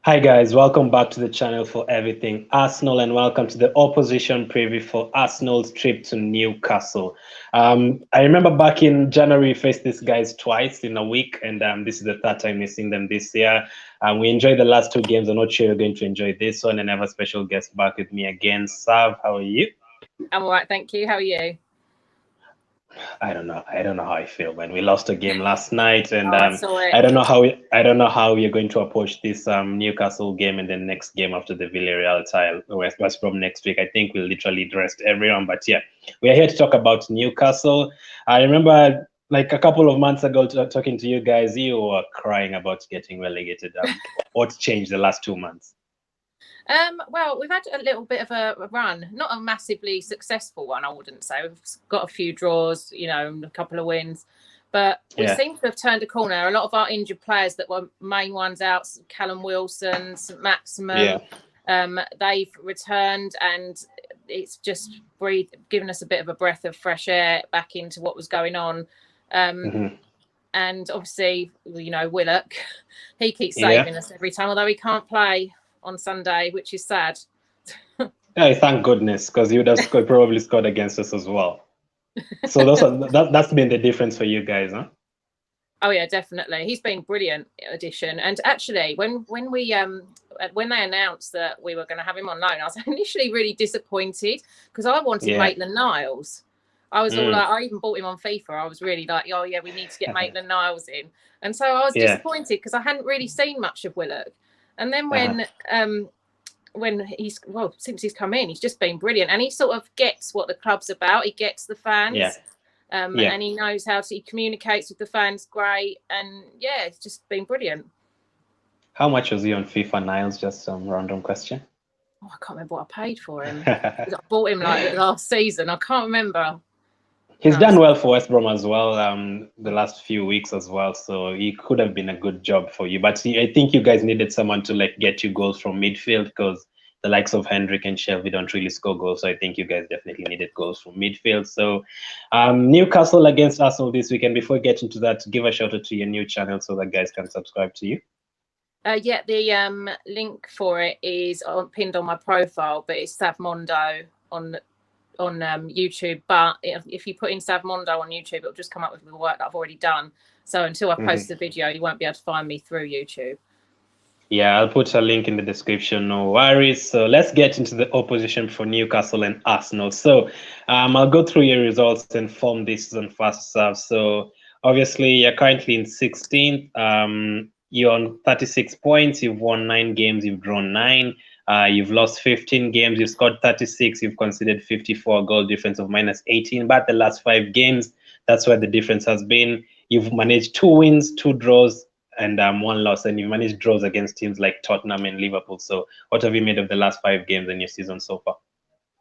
Hi guys, welcome back to the channel for Everything Arsenal and welcome to the opposition preview for Arsenal's trip to Newcastle. I remember back in January we faced these guys twice in a week and this is the third time we've seen them this year. We enjoyed the last two games. I'm not sure you're going to enjoy this one, and I have a special guest back with me again. Sav, how are you? I'm all right, thank you. How are you? I don't know how I feel, man. We lost a game last night, and I saw it. I don't know how we're going to approach this Newcastle game and then next game after the Villarreal tie West Brom next week. I think we'll literally rest everyone, but yeah, we are here to talk about Newcastle. I remember like a couple of months ago talking to you guys, you were crying about getting relegated. What changed the last 2 months? Well, we've had a little bit of a run, not a massively successful one, I wouldn't say. We've got a few draws, you know, a couple of wins, but we seem to have turned a corner. A lot of our injured players that were main ones out, Callum Wilson, St. Maximum, they've returned, and it's just given us a bit of a breath of fresh air back into what was going on. And obviously, you know, Willock, he keeps saving us every time, although he can't play on Sunday, which is sad. Yeah, thank goodness, because he would have probably scored against us as well. So that's been the difference for you guys, huh? Oh yeah, definitely. He's been brilliant addition. And actually, when they announced that we were going to have him on loan, I was initially really disappointed because I wanted Maitland-Niles. I was all like, I even bought him on FIFA. I was really like, oh yeah, we need to get Maitland-Niles in. And so I was disappointed because I hadn't really seen much of Willock. And then when since he's come in, he's just been brilliant, and he sort of gets what the club's about. He gets the fans, and he knows how he communicates with the fans great, and yeah, it's just been brilliant. How much was he on FIFA, Niles? Just some random question. Oh, I can't remember what I paid for him. I bought him like last season. I can't remember. He's done well for West Brom as well, the last few weeks as well. So he could have been a good job for you. But I think you guys needed someone to like get you goals from midfield because the likes of Hendrick and Shelby don't really score goals. So I think you guys definitely needed goals from midfield. So Newcastle against Arsenal this weekend. Before we get into that, give a shout out to your new channel so that guys can subscribe to you. Yeah, the link for it is pinned on my profile, but it's Sav Mondo on YouTube. But if you put in Sav Mondo on YouTube, it'll just come up with the work that I've already done. So until I post the video, you won't be able to find me through YouTube. Yeah, I'll put a link in the description, no worries. So let's get into the opposition for Newcastle and Arsenal. So I'll go through your results and form this season first, Sav. So obviously you're currently in 16th. You're on 36 points. You've won 9 games. You've drawn 9. You've lost 15 games. You've scored 36. You've conceded 54, goal difference of -18. But the last 5 games, that's where the difference has been. You've managed 2 wins, 2 draws, and 1 loss. And you managed draws against teams like Tottenham and Liverpool. So what have you made of the last 5 games in your season so far?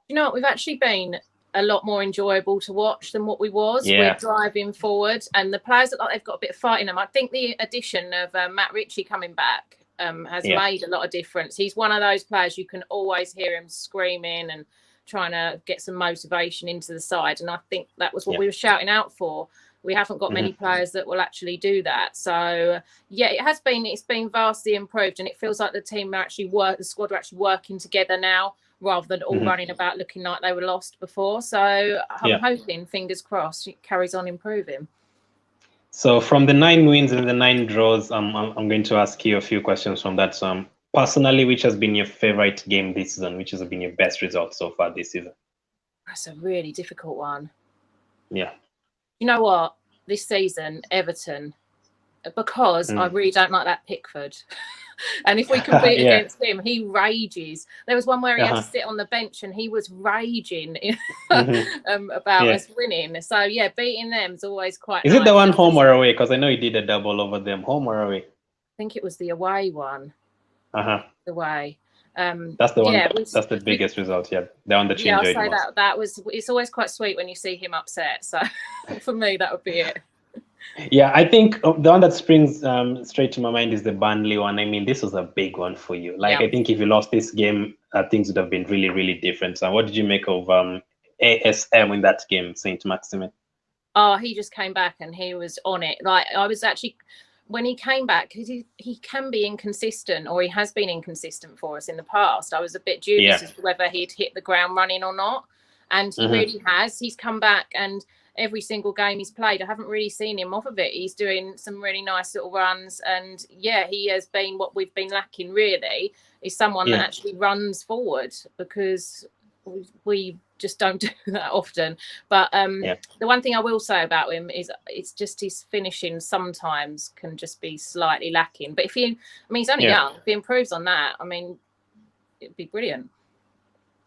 You know, we've actually been a lot more enjoyable to watch than what we was. We're driving forward, and the players look like they've got a bit of fight in them. I think the addition of Matt Ritchie coming back has made a lot of difference. He's one of those players you can always hear him screaming and trying to get some motivation into the side, and I think that was what we were shouting out for. We haven't got many players that will actually do that. So yeah, it's been vastly improved, and it feels like the team are actually the squad are actually working together now rather than all running about looking like they were lost before. So I'm hoping, fingers crossed, it carries on improving. So from the 9 wins and the 9 draws, I'm going to ask you a few questions from that. So personally, which has been your favorite game this season? Which has been your best result so far this season? That's a really difficult one. Yeah. You know what? This season, Everton, because I really don't like that Pickford. And if we compete against him, he rages. There was one where he had to sit on the bench and he was raging about us winning. So yeah, beating them is always quite nice. Is it the one home or away? Because I know he did a double over them. Home or away? I think it was the away one. The away. That's the one. That's the biggest result. Yeah, the one that you enjoyed most. Yeah, that was. It's always quite sweet when you see him upset. So for me, that would be it. Yeah, I think the one that springs straight to my mind is the Burnley one. I mean, this was a big one for you. Like, I think if you lost this game, things would have been really, really different. So what did you make of ASM in that game, St. Maximin? Oh, he just came back and he was on it. Like, I was actually when he came back, because he can be inconsistent, or he has been inconsistent for us in the past. I was a bit dubious as to whether he'd hit the ground running or not. And he really has. He's come back, and every single game he's played, I haven't really seen him off of it. He's doing some really nice little runs. And yeah, he has been what we've been lacking, really, is someone that actually runs forward, because we just don't do that often. But the one thing I will say about him is it's just his finishing sometimes can just be slightly lacking. But he's only young. If he improves on that, I mean, it'd be brilliant.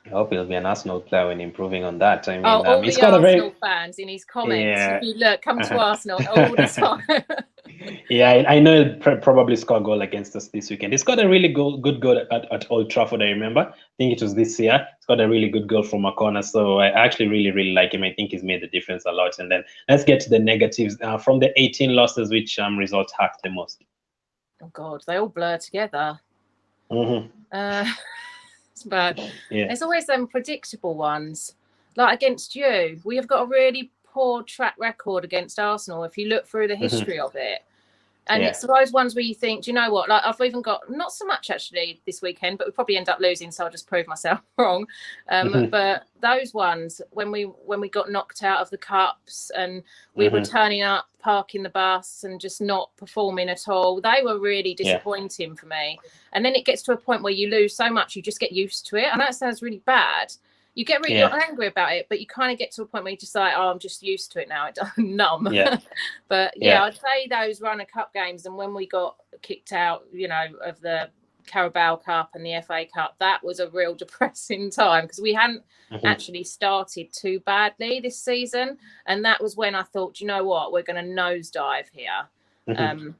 I hope he'll be an Arsenal player when improving on that. I mean, all he's the got Arsenal fans in his comments, if you look, come to Arsenal all the time. I know he'll probably score a goal against us this weekend. He's got a really good goal at Old Trafford, I remember. I think it was this year. He's got a really good goal from a corner. So I actually really like him. I think he's made the difference a lot. And then let's get to the negatives. From the 18 losses, which results hurt the most? Oh, God, they all blur together. But there's always them predictable ones, like against you. We have got a really poor track record against Arsenal if you look through the history of it. And it's those ones where you think, do you know what? Like, I've even got, not so much actually this weekend, but we probably end up losing, so I'll just prove myself wrong. But those ones, when we got knocked out of the cups and we were turning up, parking the bus and just not performing at all, they were really disappointing for me. And then it gets to a point where you lose so much, you just get used to it. I know it sounds really bad. You get really angry about it, but you kind of get to a point where you're just like, oh, I'm just used to it now. It doesn't numb. But I'd say those Runner Cup games, and when we got kicked out, of the Carabao Cup and the FA Cup, that was a real depressing time, because we hadn't actually started too badly this season. And that was when I thought, you know what, we're going to nosedive here. And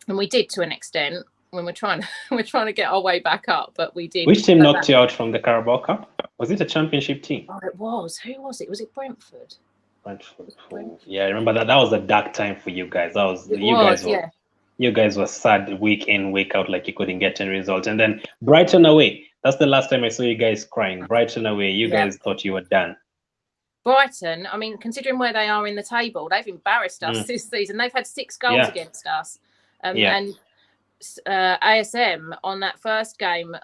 we did, to an extent, when we're trying to get our way back up, but we did. Which team knocked you out from the Carabao Cup? Was it a championship team? Oh, it was. Who was it? Was it Brentford? Brentford. Yeah, I remember that. That was a dark time for you guys. You guys were sad week in, week out, like you couldn't get any result. And then Brighton away. That's the last time I saw you guys crying. Brighton away. You guys thought you were done. Brighton, I mean, considering where they are in the table, they've embarrassed us this season. They've had 6 goals against us. And ASM on that first game,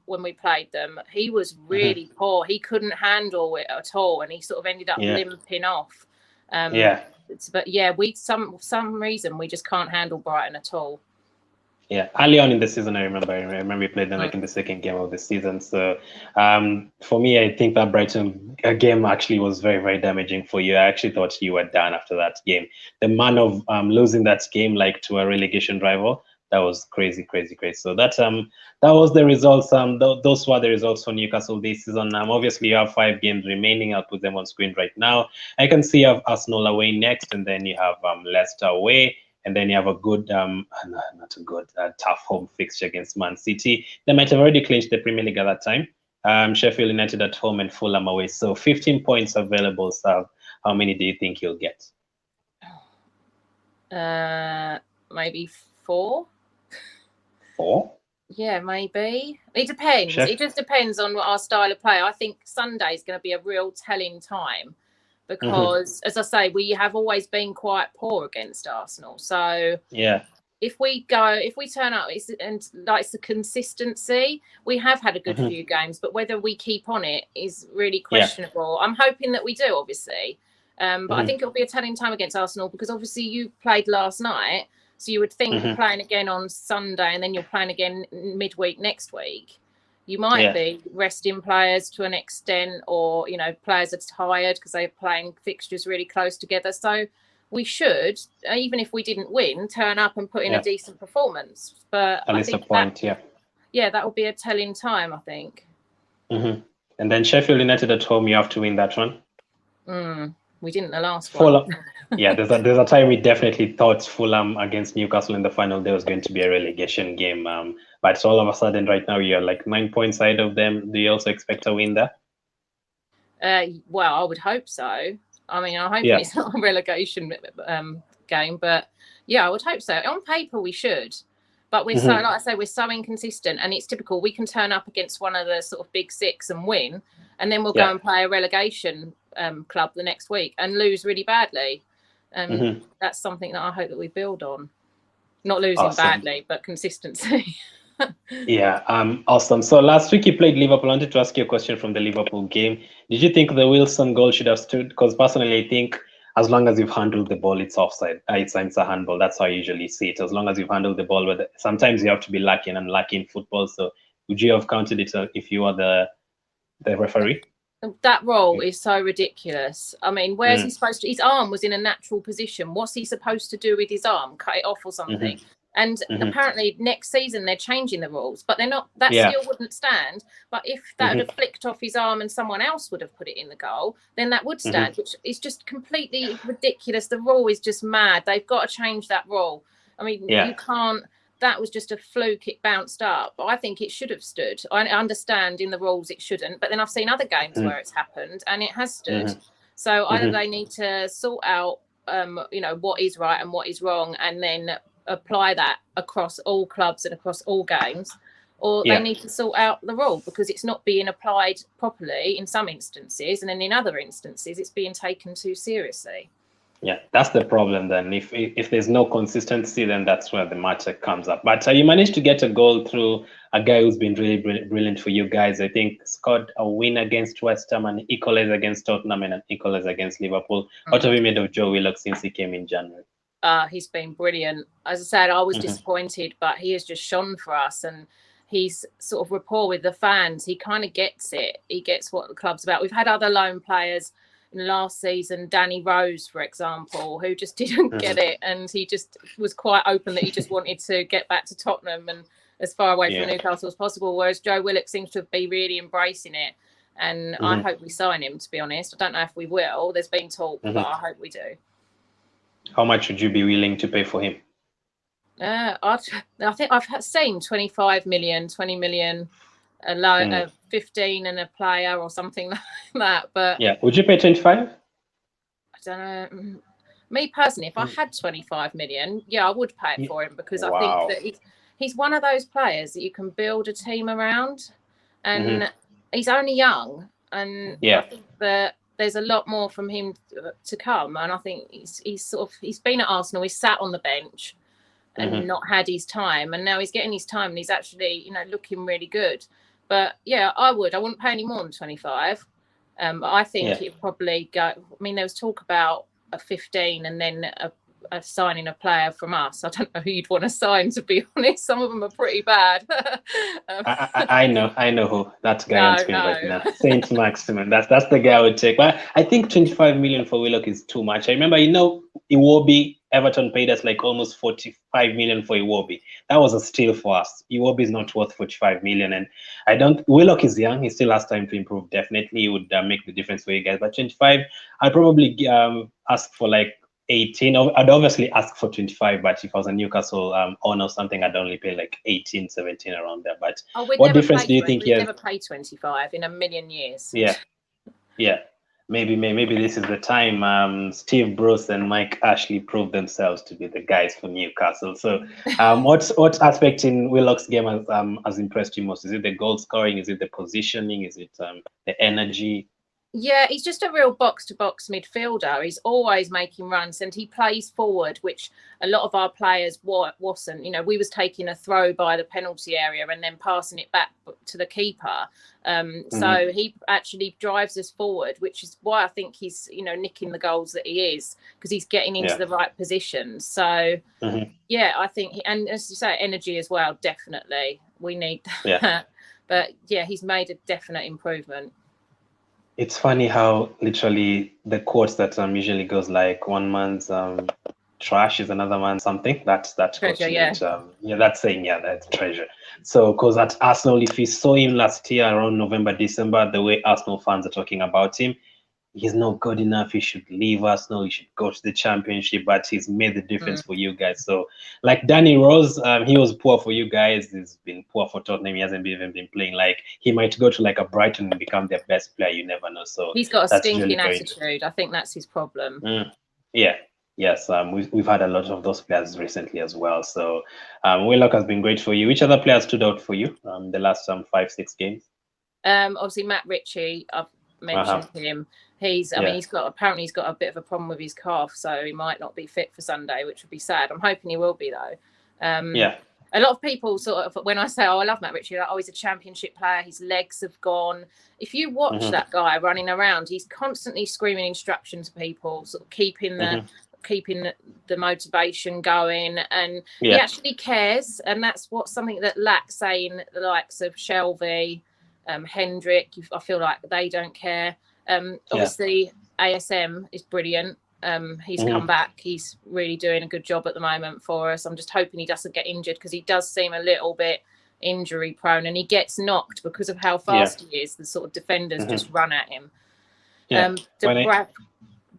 when we played them, he was really poor. He couldn't handle it at all, and he sort of ended up limping off. But we some reason we just can't handle Brighton at all. Early on in the season, I remember we played them like in the second game of the season. So for me, I think that Brighton game actually was very, very damaging for you. I actually thought you were done after that game. The man of losing that game like to a relegation rival, that was crazy. So that was the results. Those were the results for Newcastle this season. Obviously, you have 5 games remaining. I'll put them on screen right now. I can see you have Arsenal away next, and then you have Leicester away, and then you have a good, tough home fixture against Man City. They might have already clinched the Premier League at that time. Sheffield United at home and Fulham away. So 15 points available. So how many do you think you'll get? Maybe 4. 4? Yeah, maybe. It depends. It just depends on our style of play. I think Sunday is going to be a real telling time, because, as I say, we have always been quite poor against Arsenal. So if we turn up, it's the consistency. We have had a good few games, but whether we keep on it is really questionable. I'm hoping that we do, obviously. But I think it'll be a telling time against Arsenal, because obviously you played last night. So you would think you're playing again on Sunday, and then you're playing again midweek next week. You might be resting players to an extent, or, players are tired because they're playing fixtures really close together. So we should, even if we didn't win, turn up and put in a decent performance. But at least a point, that will be a telling time, I think. And then Sheffield United at home, you have to win that one. We didn't the last one. There's a time we definitely thought Fulham against Newcastle in the final day was going to be a relegation game. But all of a sudden, right now, you're like 9 points ahead of them. Do you also expect a win there? Well, I would hope so. I mean, I hope it's not a relegation game, but I would hope so. On paper, we should. But we're so, like I say, we're so inconsistent, and it's typical. We can turn up against one of the sort of big 6 and win, and then we'll go and play a relegation club the next week and lose really badly. That's something that I hope that we build on. Not losing Awesome. badly, but consistency. Yeah, awesome. So last week you played Liverpool. I wanted to ask you a question from the Liverpool game. Did you think the Wilson goal should have stood? Because personally, I think as long as you've handled the ball, it's offside. It's a handball. That's how I usually see it. As long as you've handled the ball, but sometimes you have to be lucky and unlucky in football. So would you have counted it if you were the referee? That role is so ridiculous. I mean, where's he supposed to? His arm was in a natural position. What's he supposed to do with his arm? Cut it off or something? And apparently next season they're changing the rules, but they're not. That still wouldn't stand. But if that would have flicked off his arm and someone else would have put it in the goal, then that would stand, which is just completely ridiculous. The rule is just mad. They've got to change that rule. I mean, you can't. That was just a fluke. It bounced up. I think it should have stood. I understand in the rules it shouldn't, but then I've seen other games where it's happened and it has stood. So either they need to sort out, what is right and what is wrong, and then apply that across all clubs and across all games, or they need to sort out the rule because it's not being applied properly in some instances, and then in other instances it's being taken too seriously. Yeah, that's the problem then. If there's no consistency, then that's where the matter comes up. But you managed to get a goal through a guy who's been really brilliant for you guys. I think scored a win against West Ham, an equalizer against Tottenham, and an equalizer against Liverpool. What have you made of Joe Willock since he came in January? He's been brilliant. As I said, I was disappointed, but he has just shone for us, and he's sort of rapport with the fans. He kind of gets it. He gets what the club's about. We've had other loan players in last season, Danny Rose, for example, who just didn't get it, and he just was quite open that he just wanted to get back to Tottenham and as far away from Newcastle as possible, whereas Joe Willock seems to be really embracing it, and I hope we sign him, to be honest. I don't know if we will. There's been talk, but I hope we do. How much would you be willing to pay for him? I think I've seen 25 million, 20 million, a loan, 15 and a player or something like that. But would you pay 25? I don't know. Me personally, if I had 25 million, I would pay it for him, because I think that he's one of those players that you can build a team around, and he's only young, and I think that there's a lot more from him to come. And I think he's been at Arsenal, he's sat on the bench and not had his time, and now he's getting his time, and he's actually looking really good. But I wouldn't pay any more than 25. But I think it'd probably go. I mean, there was talk about a 15 and then a signing a player from us. I don't know who you'd want to sign, to be honest. Some of them are pretty bad. I know who that guy on screen right now. Saint Maximin. That's the guy I would take. But I think 25 million for Willock is too much. I remember, Iwobi, Everton paid us like almost 45 million for Iwobi. That was a steal for us. Iwobi is not worth 45 million, and Willock is young. He still has time to improve. Definitely, he would make the difference for you guys. But 25, I'd probably ask for like 18. I'd obviously ask for 25, but if I was a Newcastle owner or something, I'd only pay like 18, 17 around there. But what difference do you think he has? We'd never pay 25 in a million years. Yeah. Maybe this is the time Steve Bruce and Mike Ashley prove themselves to be the guys for Newcastle. So what aspect in Willock's game has impressed you most? Is it the goal scoring? Is it the positioning? Is it the energy? Yeah, he's just a real box-to-box midfielder. He's always making runs, and he plays forward, which a lot of our players wasn't. We was taking a throw by the penalty area and then passing it back to the keeper. So he actually drives us forward, which is why I think he's, nicking the goals that he is, because he's getting into the right positions. So, I think, and as you say, energy as well, definitely. We need that. But, he's made a definite improvement. It's funny how literally the quotes that usually goes like one man's trash is another man's something. That's treasure, that's saying that's treasure. So because at Arsenal, if you saw him last year around November, December, the way Arsenal fans are talking about him, he's not good enough. He should leave Arsenal. He should go to the Championship. But he's made the difference for you guys. So, like Danny Rose, he was poor for you guys. He's been poor for Tottenham. He hasn't even been playing. Like he might go to like a Brighton and become their best player. You never know. So he's got a stinking attitude. I think that's his problem. Yes. We've had a lot of those players recently as well. So Willock has been great for you. Which other players stood out for you the last 5-6 games? Obviously Matt Ritchie. I've mentioned him. He's got a bit of a problem with his calf, so he might not be fit for Sunday, which would be sad. I'm hoping he will be though. A lot of people sort of, when I say, oh, I love Matt Ritchie, like, oh, he's a championship player, his legs have gone. If you watch that guy running around, he's constantly screaming instructions to people, sort of keeping the motivation going, and he actually cares, and that's something that lacks, say, in the likes of Shelby, Hendrick. I feel like they don't care. Obviously, ASM is brilliant. He's come back. He's really doing a good job at the moment for us. I'm just hoping he doesn't get injured, because he does seem a little bit injury prone, and he gets knocked because of how fast he is. The sort of defenders just run at him.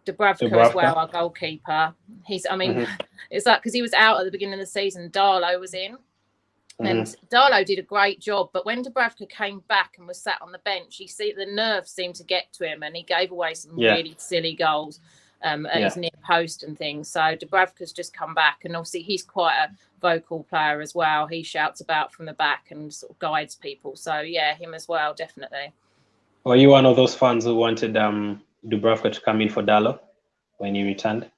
Dubravka as well, our goalkeeper. I mean, it's like, because he was out at the beginning of the season, Darlow was in. And Darlow did a great job, but when Dubravka came back and was sat on the bench, the nerves seemed to get to him, and he gave away some really silly goals at his near post and things. So Dubravka's just come back, and obviously he's quite a vocal player as well. He shouts about from the back and sort of guides people. So yeah, him as well, definitely. Were you one of those fans who wanted Dubravka to come in for Darlow when he returned?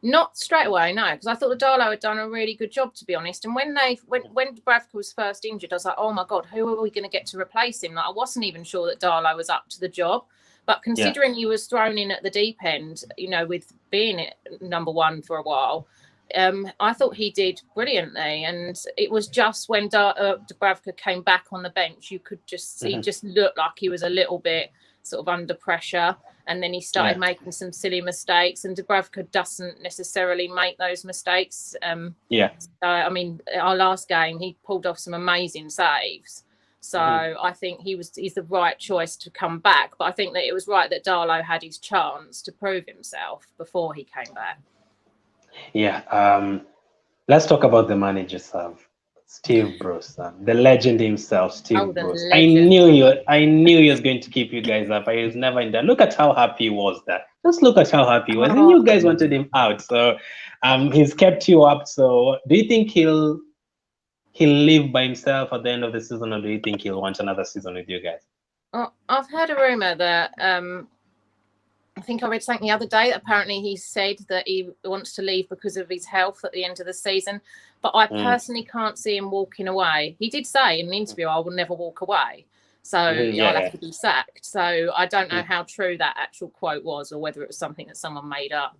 Not straight away, no, because I thought the Darlow had done a really good job, to be honest. And when Dubravka was first injured, I was like, oh my God, who are we going to get to replace him? Like, I wasn't even sure that Darlow was up to the job. But considering he was thrown in at the deep end, you know, with being at number one for a while, I thought he did brilliantly. And it was just when Dubravka came back on the bench, you could just see, just looked like he was a little bit sort of under pressure. And then he started making some silly mistakes, and Dubravka doesn't necessarily make those mistakes. I mean, our last game, he pulled off some amazing saves. So I think he's the right choice to come back. But I think that it was right that Darlow had his chance to prove himself before he came back. Yeah. Let's talk about the manager, Sav. Steve Bruce, the legend himself, Steve Bruce. I knew he was going to keep you guys up. I was never in there. Look at how happy he was there. Just look at how happy he was. And you guys wanted him out. So he's kept you up. So do you think he'll leave by himself at the end of the season, or do you think he'll want another season with you guys? Well, I've heard a rumor that I think I read something the other day that apparently he said that he wants to leave because of his health at the end of the season. But I personally can't see him walking away. He did say in an interview, I will never walk away. So I'll have to be sacked. So I don't know how true that actual quote was, or whether it was something that someone made up.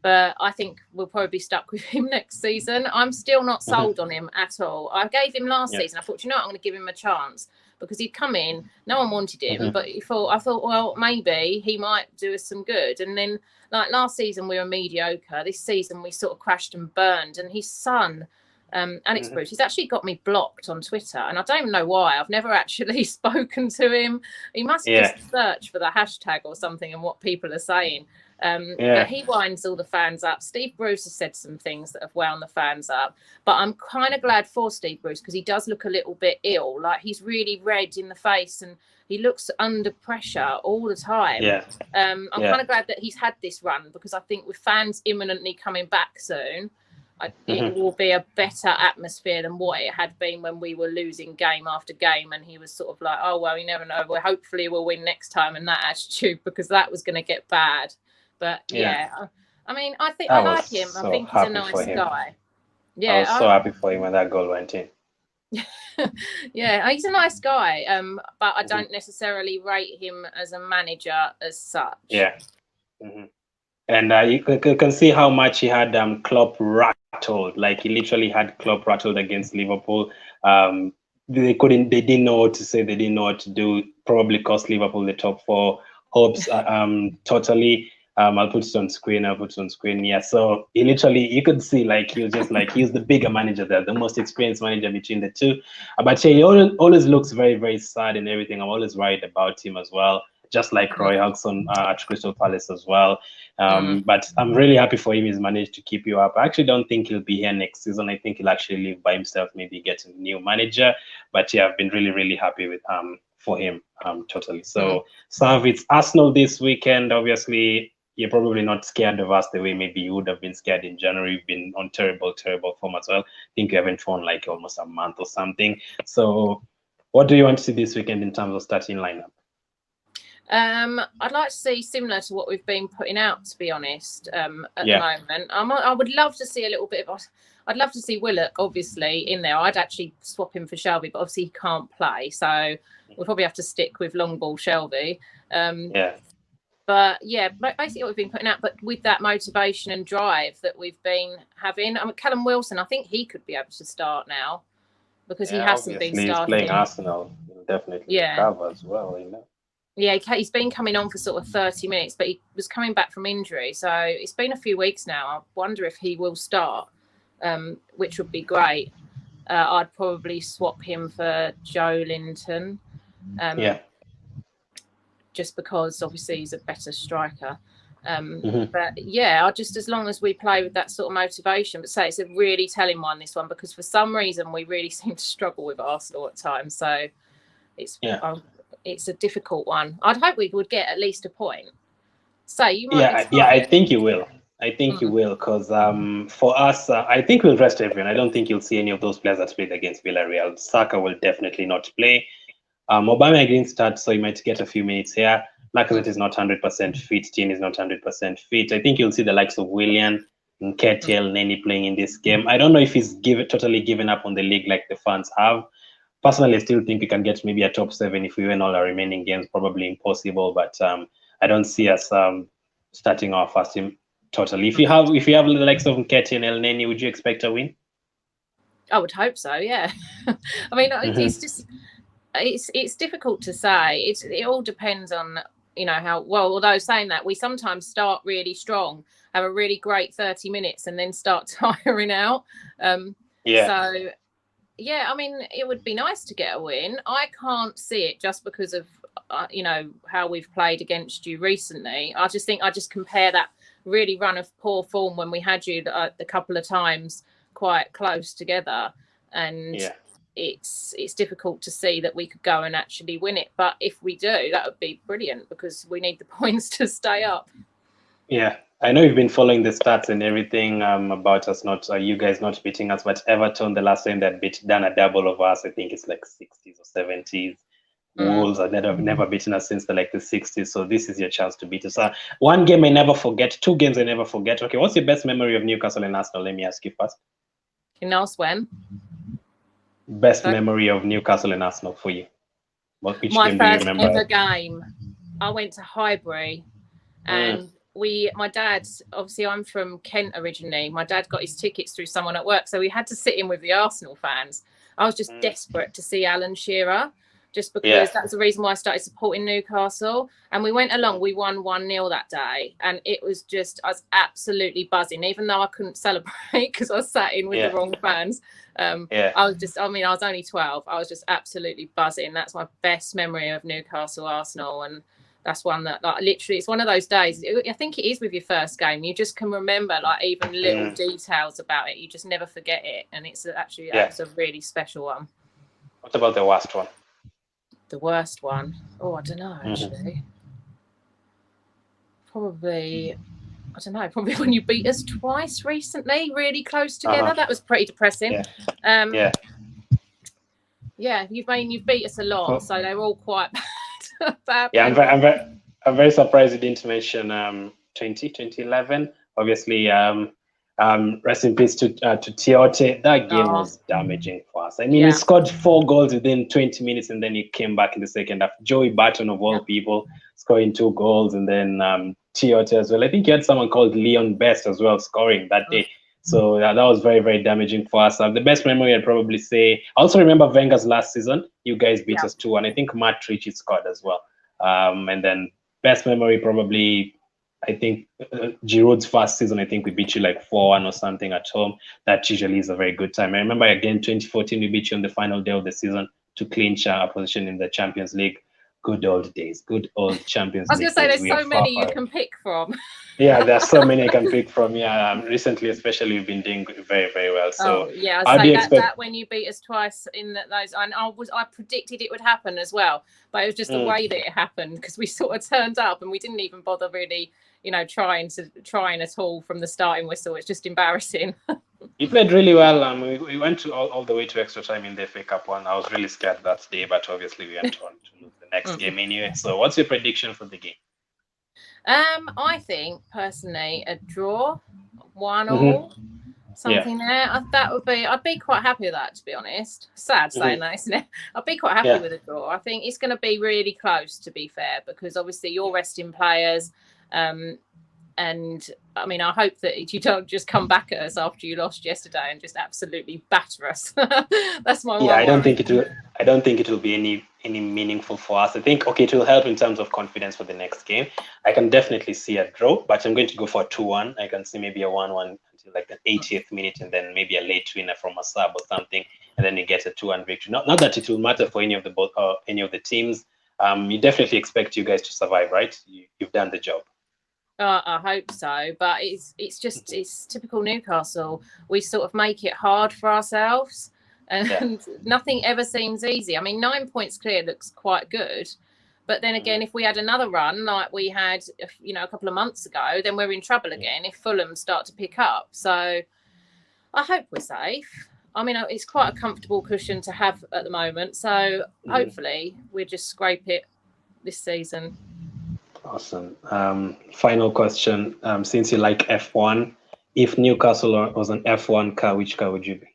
But I think we'll probably be stuck with him next season. I'm still not sold on him at all. I gave him last season. I thought, you know what, I'm going to give him a chance, because he'd come in, no one wanted him, but I thought, well, maybe he might do us some good. And then, like last season, we were mediocre. This season, we sort of crashed and burned. And his son, Alex Bruce, he's actually got me blocked on Twitter, and I don't even know why. I've never actually spoken to him. He must just search for the hashtag or something and what people are saying. But he winds all the fans up. Steve Bruce has said some things that have wound the fans up, but I'm kind of glad for Steve Bruce, because he does look a little bit ill. Like, he's really red in the face, and he looks under pressure all the time. I'm kind of glad that he's had this run, because I think with fans imminently coming back soon, it will be a better atmosphere than what it had been when we were losing game after game, and he was sort of like, oh well, you never know, well, hopefully we'll win next time, and that attitude, because that was going to get bad. But I mean, I think I like him. I think he's a nice guy. I was so happy for him when that goal went in. He's a nice guy. But I don't necessarily rate him as a manager as such. And you can see how much he had Klopp rattled. Like, he literally had Klopp rattled against Liverpool. They didn't know what to say. They didn't know what to do. Probably cost Liverpool the top four hopes totally. I'll put it on screen. Yeah. So he literally, you could see, like, he was just like, he's the bigger manager there, the most experienced manager between the two. But he always looks very, very sad and everything. I'm always worried about him as well, just like Roy Hodgson at Crystal Palace as well. But I'm really happy for him. He's managed to keep you up. I actually don't think he'll be here next season. I think he'll actually leave by himself, maybe get a new manager. But yeah, I've been really, really happy with for him totally. So Sav, it's Arsenal this weekend. Obviously, you're probably not scared of us the way maybe you would have been scared in January. You've been on terrible form as well. I think you haven't won like almost a month or something. So what do you want to see this weekend in terms of starting lineup? I'd like to see similar to what we've been putting out, to be honest, at the moment. I would love to see a little bit of, I'd love to see Willock obviously in there. I'd actually swap him for Shelby, but obviously he can't play, so we'll probably have to stick with long ball Shelby. But yeah, basically what we've been putting out, but with that motivation and drive that we've been having. I mean, Callum Wilson, I think he could be able to start now because he hasn't been starting. He's playing Arsenal. He'll definitely recover as well, you know. Yeah, he's been coming on for sort of 30 minutes, but he was coming back from injury. So it's been a few weeks now. I wonder if he will start, which would be great. I'd probably swap him for Joe Linton. Just because obviously he's a better striker. But yeah, just as long as we play with that sort of motivation. But say it's a really telling one, this one, because for some reason we really seem to struggle with Arsenal at times. So it's a difficult one. I'd hope we would get at least a point. So you might. I think you will. I think you will, because for us, I think we'll rest everyone. I don't think you'll see any of those players that played against Villarreal. Saka will definitely not play. Aubameyang didn't start, so you might get a few minutes here. Lacazette is not 100% fit. Jean is not 100% fit. I think you'll see the likes of Willian, Nketiah, Neni playing in this game. I don't know if he's totally given up on the league like the fans have. Personally, I still think we can get maybe a top 7 if we win all our remaining games. Probably impossible, but I don't see us starting our first team totally. If you have the likes of Nketiah and El Neni, would you expect a win? I would hope so. Yeah. I mean, it's just. It's difficult to say. It all depends on, you know, how well, although saying that, we sometimes start really strong, have a really great 30 minutes and then start tiring out. So yeah, I mean, it would be nice to get a win. I can't see it just because of you know, how we've played against you recently. I just compare that really run of poor form when we had you a couple of times quite close together, and it's difficult to see that we could go and actually win it. But if we do, that would be brilliant because we need the points to stay up. Yeah, I know you've been following the stats and everything about us you guys not beating us, but Everton, the last time that done a double of us, I think it's like 60s or 70s. Wolves have never beaten us since the 60s, so this is your chance to beat us. One game I never forget, 2 games I never forget. Okay, what's your best memory of Newcastle and Arsenal? Let me ask you first. Can you ask when? Best memory of Newcastle and Arsenal for you? Which my game first do you remember? ever game. I went to Highbury, and my dad, obviously I'm from Kent originally. My dad got his tickets through someone at work, so we had to sit in with the Arsenal fans. I was just desperate to see Alan Shearer, just because that's the reason why I started supporting Newcastle. And we went along, we won 1-0 that day. And it was just, I was absolutely buzzing, even though I couldn't celebrate because I was sat in with the wrong fans. I was only 12. I was just absolutely buzzing. That's my best memory of Newcastle Arsenal. And that's one that literally, it's one of those days. I think it is with your first game. You just can remember even little details about it. You just never forget it. And it's actually it's a really special one. What about the worst one? The worst one? Oh, I don't know, actually. Probably when you beat us twice recently, really close together. That was pretty depressing. You've beat us a lot, so they're all quite bad. I'm very surprised you didn't mention 2011. Obviously, rest in peace to Tiote. That game was damaging for us. I mean, we scored 4 goals within 20 minutes, and then he came back in the second half. Joey Barton, of all people, scoring 2 goals, and then Tiote as well. I think you had someone called Leon Best as well scoring that day. So that was very, very damaging for us. The best memory, I'd probably say, I also remember Wenger's last season. You guys beat us 2-1. I think Matt Ritchie scored as well. And then best memory, probably, I think Giroud's first season, I think we beat you 4-1 or something at home. That usually is a very good time. I remember again, 2014, we beat you on the final day of the season to clinch our position in the Champions League. Good old days, good old Champions League. I was going to say, there's so many you can pick from. Yeah, there's so many I can pick from. Yeah, recently, especially, we've been doing very, very well. So I'd say that when you beat us twice in those, and I predicted it would happen as well, but it was just the way that it happened because we sort of turned up and we didn't even bother really, trying at all from the starting whistle. It's just embarrassing. You played really well. We went to all the way to extra time in the FA Cup one. I was really scared that day, but obviously we went on to lose the next game anyway. So, what's your prediction for the game? I think personally a draw, 1-1. something there. That would be. I'd be quite happy with that, to be honest. Sad saying that, isn't it? I'd be quite happy with a draw. I think it's going to be really close, to be fair, because obviously you're resting players. And I mean, I hope that you don't just come back at us after you lost yesterday and just absolutely batter us. That's my one. I don't think it will. I don't think it will be any meaningful for us. I think it will help in terms of confidence for the next game. I can definitely see a draw, but I'm going to go for a 2-1. I can see maybe a 1-1 until like the 80th minute, and then maybe a late winner from a sub or something, and then you get a 2-1 victory. Not that it will matter for any of the teams. You definitely expect you guys to survive, right? You've done the job. I hope so, but it's typical Newcastle. We sort of make it hard for ourselves, and nothing ever seems easy. I mean, 9 points clear looks quite good, but then again, if we had another run like we had, a couple of months ago, then we're in trouble again if Fulham start to pick up. So I hope we're safe. I mean, it's quite a comfortable cushion to have at the moment. So hopefully we'll just scrape it this season. Awesome. Final question. Since you like F1, if Newcastle was an F1 car, which car would you be?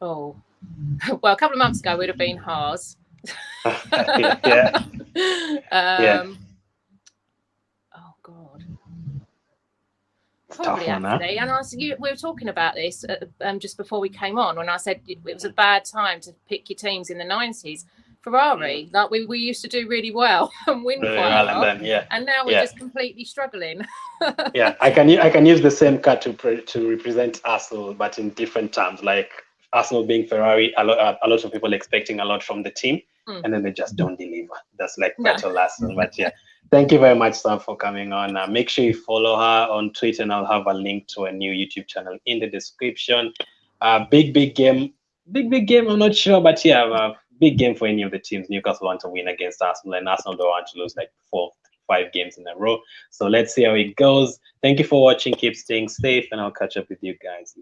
Oh, well, a couple of months ago, we'd have been Haas. Yeah. Oh, God. Probably, actually. And we were talking about this just before we came on, when I said it was a bad time to pick your teams in the 90s. Ferrari, like we used to do really well and win quite well, and now we're just completely struggling. I can use the same car to represent Arsenal, but in different terms. Like Arsenal being Ferrari, a lot of people expecting a lot from the team, and then they just don't deliver. That's like battle lesson. But thank you very much, Sav, for coming on. Make sure you follow her on Twitter, and I'll have a link to a new YouTube channel in the description. Big game. I'm not sure, but big game for any of the teams. Newcastle want to win against Arsenal, and Arsenal don't want to lose like 4-5 games in a row. So let's see how it goes. Thank you for watching. Keep staying safe, and I'll catch up with you guys.